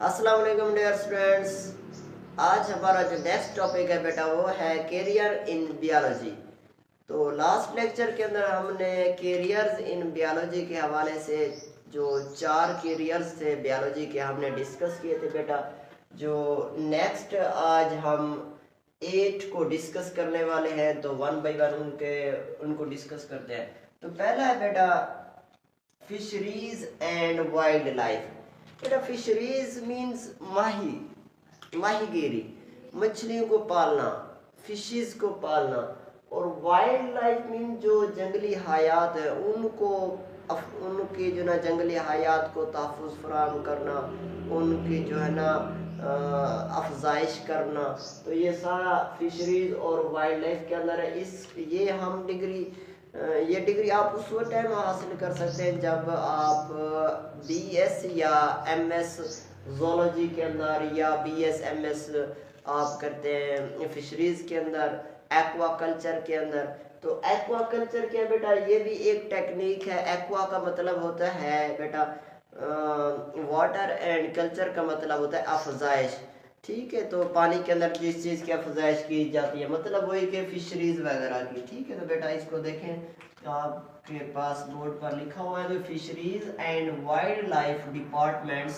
अस्सलाम वालेकुम dear students. आज हमारा जो नेक्स्ट टॉपिक है बेटा वो है कैरियर इन बियोलॉजी। तो लास्ट लेक्चर के अंदर हमने कैरियर्स इन बियोलॉजी के हवाले से जो 4 कैरियर्स थे बियोलॉजी के हमने डिस्कस किए थे बेटा। जो नेक्स्ट आज हम 8 को डिस्कस करने वाले हैं, तो वन बाय वन उनको डिस्कस करते हैं। तो पहला है बेटा फिशरीज एंड वाइल्ड लाइफ। बेटा फिशरीज मीन्स माहीगीरी, मछलियों को पालना, फिशेस को पालना। और वाइल्ड लाइफ मीन जो जंगली हयात है उनकी जो ना जंगली हयात को तहफ़्फ़ुज़ फराहम करना, उनकी जो है ना अफजाइश करना। तो ये सारा फिशरीज और वाइल्ड लाइफ के अंदर है। ये डिग्री आप उस वक्त टाइम हासिल कर सकते हैं जब आप बीएस या एमएस जोलॉजी के अंदर या बीएस एमएस आप करते हैं फिशरीज के अंदर, एक्वा कल्चर के अंदर। तो एक्वा कल्चर क्या बेटा, ये भी एक टेक्निक है। एक्वा का मतलब होता है बेटा वाटर एंड कल्चर का मतलब होता है अफजाइश। ठीक है, तो पानी के अंदर जिस चीज़ की अफजाइश की जाती है मतलब वही के फिशरीज वगैरह की। ठीक है, तो बेटा इसको देखें, तो आपके पास बोर्ड पर लिखा हुआ है तो fisheries and wildlife departments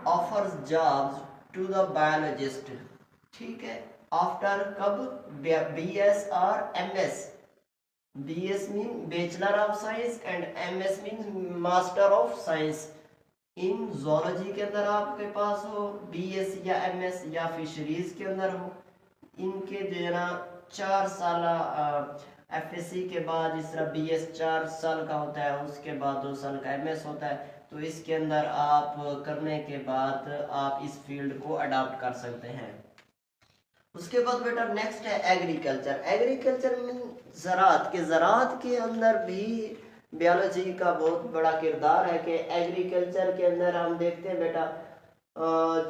offers jobs to the biologist. ठीक है, आफ्टर कब बीएस और MS. BS mean bachelor of science and MS mean master of science. In zoology के अंदर आपके पास हो बीएस या एमएस या फिशरीज के अंदर हो, इनके जो है ना 4 साल एफएससी के बाद, इस तरह बीएस 4 साल का होता है, उसके बाद 2 साल का एमएस होता है। तो इसके अंदर आप करने के बाद आप इस फील्ड को अडॉप्ट कर सकते हैं। उसके बाद बेटा नेक्स्ट है एग्रीकल्चर। एग्रीकल्चर मीन ज़राअत के अंदर भी बियोलॉजी का बहुत बड़ा किरदार है कि एग्रीकल्चर के अंदर हम देखते हैं बेटा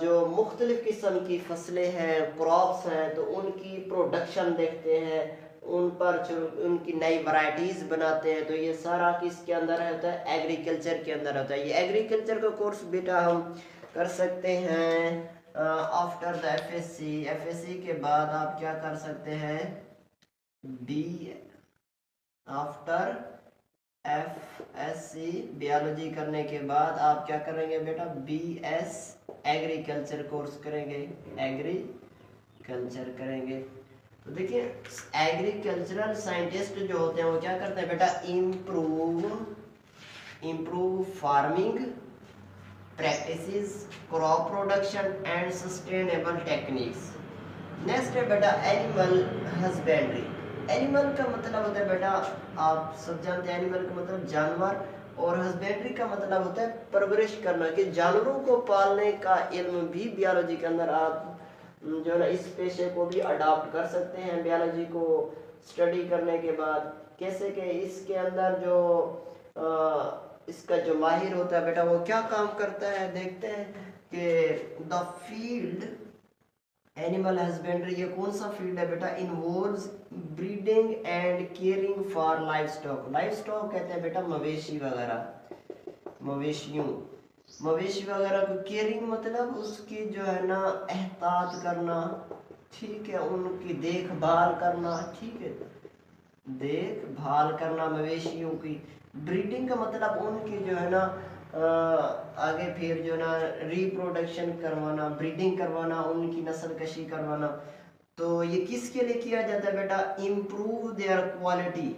जो मुख्तलिफ किस्म की फसलें हैं, क्रॉप्स हैं, तो उनकी प्रोडक्शन देखते हैं, उन पर उनकी नई वैरायटीज़ बनाते हैं। तो ये सारा किसके अंदर होता है, एग्रीकल्चर के अंदर होता है। ये एग्रीकल्चर का कोर्स बेटा हम कर सकते हैं आफ्टर द एफएससी। एफएससी के बाद आप क्या कर सकते हैं, बी आफ्टर एफएससी बियोलॉजी करने के बाद आप क्या करेंगे बेटा, बीएस एग्रीकल्चर कोर्स करेंगे, एग्रीकल्चर करेंगे। तो देखिए एग्रीकल्चरल साइंटिस्ट जो होते हैं वो क्या करते हैं बेटा, improve farming practices, crop production and sustainable techniques. Next है बेटा एनिमल हस्बेंड्री। एनिमल का मतलब होता है बेटा, आप सब जानते हैं एनिमल का मतलब जानवर, और हस्बेंड्री का मतलब होता है परवरिश करना, कि जानवरों को पालने का इल्म भी बियोलॉजी के अंदर आप जो है ना इस पेशे को भी अडॉप्ट कर सकते हैं बियोलॉजी को स्टडी करने के बाद। कैसे कि इसके अंदर जो इसका जो माहिर होता है बेटा वो क्या काम करता है, देखते हैं कि द फील्ड एनिमल हस्बेंड्री, ये कौन सा फील्ड है बेटा, involves breeding and caring for live stock. Live stock कहते हैं बेटा मवेशी वगैरह, मवेशी वगैरह को केयरिंग मतलब उसकी जो है ना एहतियात करना। ठीक है, उनकी देखभाल करना। ठीक है, देखभाल करना मवेशियों की। ब्रीडिंग का मतलब उनकी जो है ना आगे फिर जो ना रिप्रोडक्शन करवाना, ब्रीडिंग करवाना, उनकी नस्ल कशी करवाना। तो ये किसके लिए किया जाता है बेटा, इम्प्रूव देयर क्वालिटी,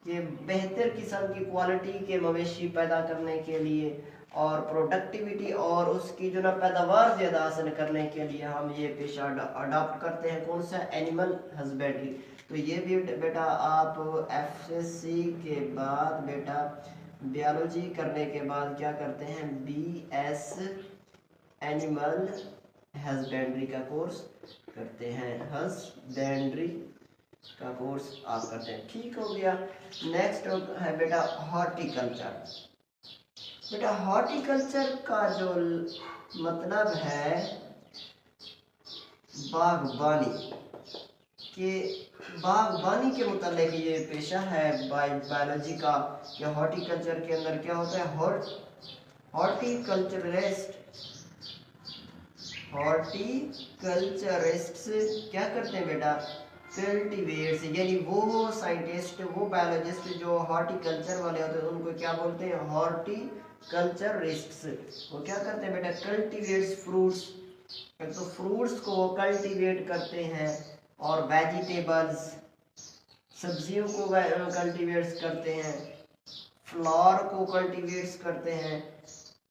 ये बेहतर किस्म की क्वालिटी के मवेशी पैदा करने के लिए, और प्रोडक्टिविटी और उसकी जो ना पैदावार ज़्यादा हासिल करने के लिए हम ये पेशा अडॉप्ट करते हैं। कौन सा, एनिमल हस्बेंड्री। तो ये भी बेटा आप एफएससी के बाद बेटा बियोलॉजी करने के बाद क्या करते हैं, बीएस एनिमल हस्बेंड्री का कोर्स करते हैं, हस्बेंड्री का कोर्स आप करते हैं। ठीक हो गया। नेक्स्ट है बेटा हॉर्टिकल्चर। बेटा हॉर्टिकल्चर का जो मतलब है बागबानी के मुतालिक ये पेशा है बायोलॉजी का। कि हॉर्टिकल्चर के अंदर क्या होता है, हॉर्टिकल्चरिस्ट हॉर्टिकल्चरिस्ट्स क्या करते हैं बेटा, कल्टीवेट्स, यानी वो साइंटिस्ट, वो बायोलॉजिस्ट जो हॉर्टिकल्चर वाले होते हैं उनको क्या बोलते हैं, हॉर्टिकल्चरिस्ट्स। वो क्या करते हैं बेटा, कल्टीवेट्स फ्रूट्स, तो फ्रूट्स को कल्टीवेट करते हैं, और वेजिटेबल्स सब्जियों को कल्टीवेट्स करते हैं, फ्लावर को कल्टीवेट्स करते हैं,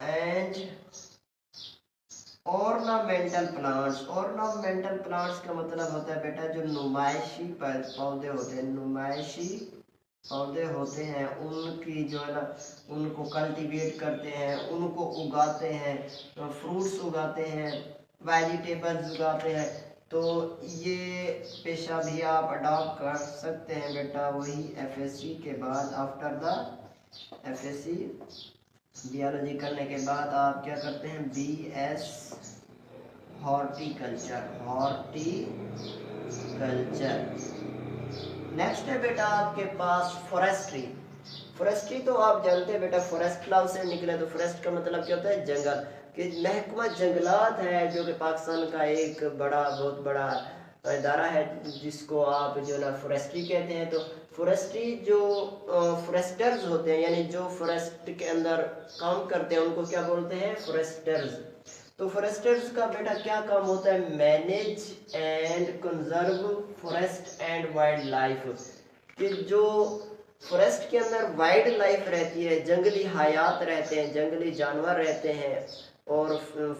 and ornamental plants. Ornamental plants का मतलब होता है बेटा जो नुमाइशी पौधे होते हैं, नुमाइशी पौधे होते हैं उनकी जो है ना उनको कल्टीवेट करते हैं, उनको उगाते हैं, फ्रूट्स उगाते हैं, वेजिटेबल्स उगाते हैं। तो ये पेशा भी आप अडॉप्ट कर सकते हैं बेटा, वही एफएससी के बाद, आफ्टर द एफएससी बियोलॉजी करने के बाद आप क्या करते हैं, बीएस हॉर्टिकल्चर, हॉर्टिकल्चर। नेक्स्ट है बेटा आपके पास फॉरेस्ट्री। फॉरेस्ट्री तो आप जानते हैं बेटा, फॉरेस्ट लॉ से निकले, तो फॉरेस्ट का मतलब क्या होता है, जंगल, कि महकमा जंगलात है जो कि पाकिस्तान का एक बहुत बड़ा इदारा है जिसको आप जो ना फॉरेस्ट्री कहते हैं। तो फॉरेस्ट्री जो फॉरेस्टर्स होते हैं, यानी जो फॉरेस्ट के अंदर काम करते हैं उनको क्या बोलते हैं, फॉरेस्टर्स। तो फॉरेस्टर्स का बेटा क्या काम होता है, manage and conserve forest and wild life, कि जो फॉरेस्ट के अंदर वाइल्ड लाइफ रहती है, जंगली हयात रहते हैं, जंगली जानवर रहते हैं, और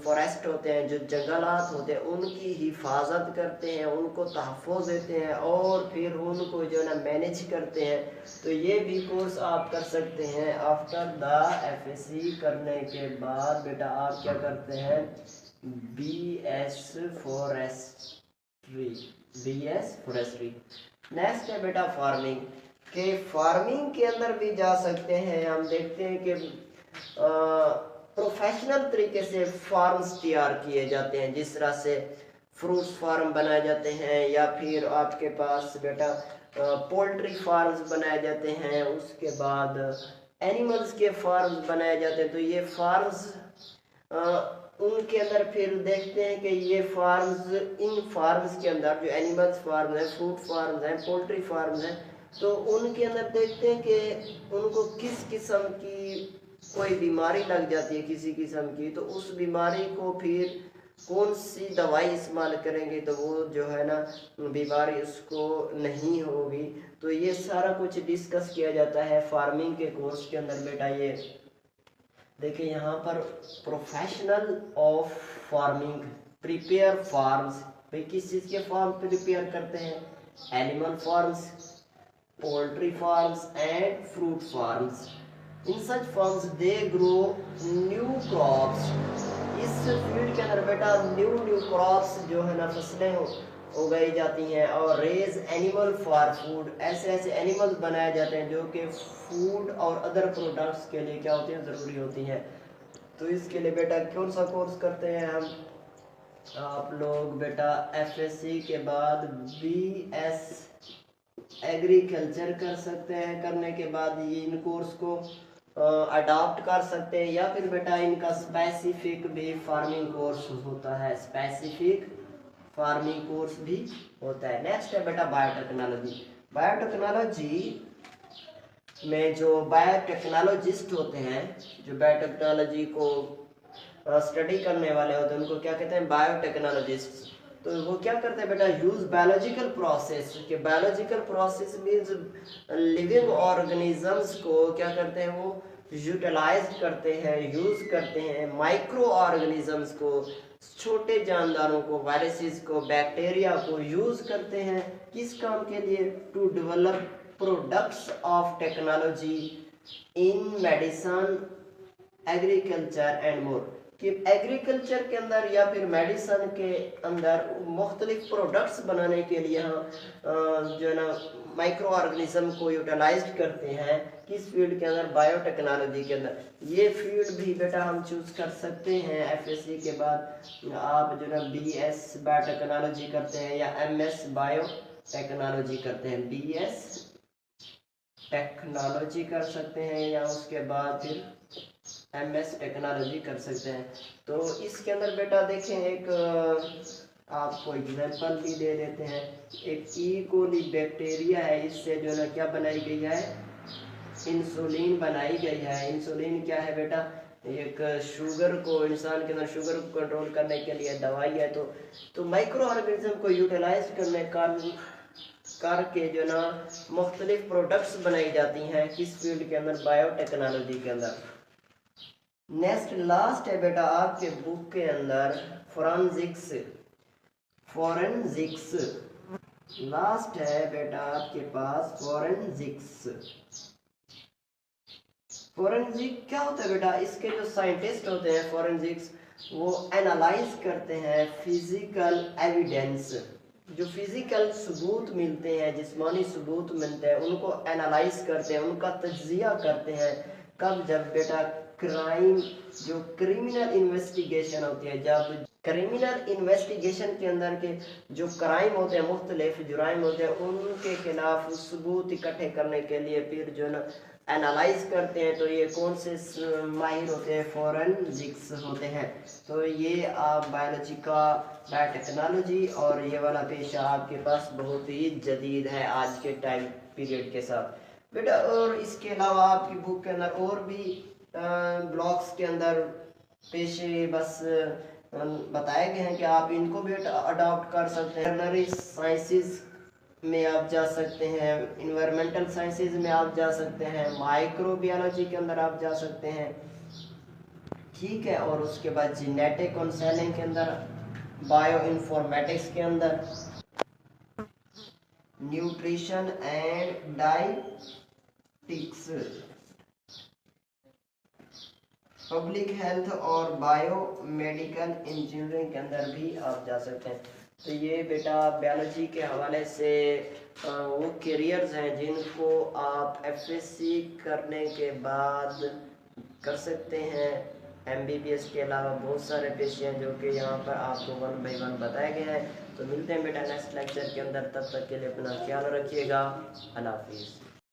फॉरेस्ट होते हैं जो जंगलात होते हैं उनकी हिफाजत करते हैं, उनको तहफ़्फ़ुज़ देते हैं, और फिर उनको जो है ना मैनेज करते हैं। तो ये भी कोर्स आप कर सकते हैं। आफ्टर द एफएससी करने के बाद बेटा आप क्या करते हैं, BS forestry, BS forestry. Next है बेटा फार्मिंग, के फार्मिंग के अंदर भी जा सकते हैं। हम देखते हैं कि प्रोफेशनल तरीके से फार्म्स तैयार किए जाते हैं, जिस तरह से फ्रूट्स फार्म बनाए जाते हैं, या फिर आपके पास बेटा पोल्ट्री फार्म्स बनाए जाते हैं, उसके बाद एनिमल्स के फार्म्स बनाए जाते हैं। तो ये फार्म्स उनके अंदर फिर देखते हैं कि ये फार्म्स, इन फार्म्स के अंदर जो एनिमल्स फार्म है, फ्रूट फार्म्स हैं, पोल्ट्री फार्म्स हैं, तो उनके अंदर देखते हैं कि उनको किस किस्म की कोई बीमारी लग जाती है, किसी किस्म की, तो उस बीमारी को फिर कौन सी दवाई इस्तेमाल करेंगे तो वो जो है ना बीमारी उसको नहीं होगी। तो ये सारा कुछ डिस्कस किया जाता है फार्मिंग के कोर्स के अंदर बेटा। ये देखिए यहाँ पर professional of farming prepare farms, भाई किस चीज़ के फार्म प्रिपेयर करते हैं, animal farms, poultry farms and fruit farms. In such farms they grow new crops. इस फील्ड के अंदर बेटा न्यू क्रॉप्स जो है ना फसलें उगाई जाती हैं, और रेज एनिमल फॉर फूड, ऐसे एनिमल्स बनाए जाते हैं जो कि फूड और अदर प्रोडक्ट्स के लिए क्या होती हैं, ज़रूरी होती हैं। तो इसके लिए बेटा कौन सा कोर्स करते हैं हम, आप लोग बेटा एफएससी के बाद बीएस एग्रीकल्चर कर सकते हैं। करने के बाद ये इन कोर्स को अडॉप्ट कर सकते हैं, या फिर बेटा इनका स्पेसिफिक भी फार्मिंग कोर्स होता है, स्पेसिफिक फार्मिंग कोर्स भी होता है। नेक्स्ट है बेटा बायोटेक्नोलॉजी। बायोटेक्नोलॉजी में जो बायोटेक्नोलॉजिस्ट होते हैं, जो बायोटेक्नोलॉजी को स्टडी करने वाले होते हैं, उनको क्या कहते हैं, बायोटेक्नोलॉजिस्ट। तो वो क्या करते हैं बेटा, यूज बायोलॉजिकल प्रोसेस, के biological process means living organisms को क्या करते हैं, वो यूटिलाइज करते हैं, यूज करते हैं, माइक्रो ऑर्गेनिजम्स को, छोटे जानदारों को, वायरसेस को, बैक्टीरिया को यूज करते हैं, किस काम के लिए, to develop products of technology in medicine, agriculture and more, कि एग्रीकल्चर के अंदर या फिर मेडिसिन के अंदर मुख्तलिफ प्रोडक्ट्स बनाने के लिए जो है ना माइक्रो ऑर्गेनिज्म को यूटिलाइज करते हैं, किस फील्ड के अंदर, बायोटेक्नोलॉजी के अंदर। ये फील्ड भी बेटा हम चूज कर सकते हैं एफएससी के बाद। आप जो ना बीएस बायोटेक्नोलॉजी करते हैं या एमएस बायोटेक्नोलॉजी करते हैं, बीएस टेक्नोलॉजी कर सकते हैं, या उसके बाद फिर MS टेक्नोलॉजी कर सकते हैं। तो इसके अंदर बेटा देखें, एक आपको एग्जांपल भी दे देते हैं। एक ई कोली बैक्टीरिया है, इससे जो है क्या बनाई गई है, इंसुलिन बनाई गई है। इंसुलिन क्या है बेटा, एक शुगर को, इंसान के अंदर शुगर को कंट्रोल करने के लिए दवाई है। तो माइक्रो ऑर्गेनिज्म को यूटिलाइज करके जो ना मुख्तलिफ प्रोडक्ट्स बनाई जाती हैं। किस फील्ड के अंदर, बायोटेक्नोलॉजी के अंदर। नेक्स्ट लास्ट है बेटा आपके बुक के अंदर फोरेंसिक्स। लास्ट है बेटा आपके पास फोरेंसिक्स। फोरेंसिक क्या होता है बेटा, इसके जो साइंटिस्ट होते हैं फोरेंसिक्स, वो एनालाइज करते हैं फिजिकल एविडेंस। जो फिजिकल सबूत मिलते हैं, जिस्मानी सबूत मिलते हैं, उनको एनालाइज करते हैं, उनका तज्जिया करते हैं। कब, जब बेटा क्राइम, जो क्रिमिनल इन्वेस्टिगेशन होती है, जब क्रिमिनल इन्वेस्टिगेशन के अंदर के जो क्राइम होते हैं, मुख्तलिफ जुराइम होते हैं, उनके खिलाफ सबूत इकट्ठे करने के लिए फिर जो ना एनालाइज करते हैं। तो ये कौन से माहिर होते हैं, फोरेंसिक्स होते हैं। तो ये आप बायोलॉजी का, बायोटेक्नोलॉजी और ये वाला पेशा आपके पास बहुत ही जदीद है आज के टाइम पीरियड के साथ बेटा। और इसके अलावा आपकी बुक के अंदर और भी ब्लॉक्स के अंदर पेशे बस बताए गए हैं कि आप इनको भी अडॉप्ट कर सकते हैं। वेटरनरी साइंसेज में आप जा सकते हैं, इन्वायरमेंटल साइंसेज में आप जा सकते हैं, माइक्रोबायोलॉजी के अंदर आप जा सकते हैं, ठीक है। और उसके बाद जेनेटिक काउंसलिंग के अंदर, बायो इन्फॉर्मेटिक्स के अंदर, nutrition and dietetics, public health और बायो मेडिकल इंजीनियरिंग के अंदर भी आप जा सकते हैं। तो ये बेटा बायोलॉजी के हवाले से वो करियर्स हैं जिनको आप FSC करने के बाद कर सकते हैं। MBBS के अलावा बहुत सारे पेशे हैं जो कि यहाँ पर आपको 1 बाय 1 बताए गए हैं। तो मिलते हैं बेटा नेक्स्ट लेक्चर के अंदर, तब तक के लिए अपना ख्याल रखिएगा। अल्लाह हाफिज़।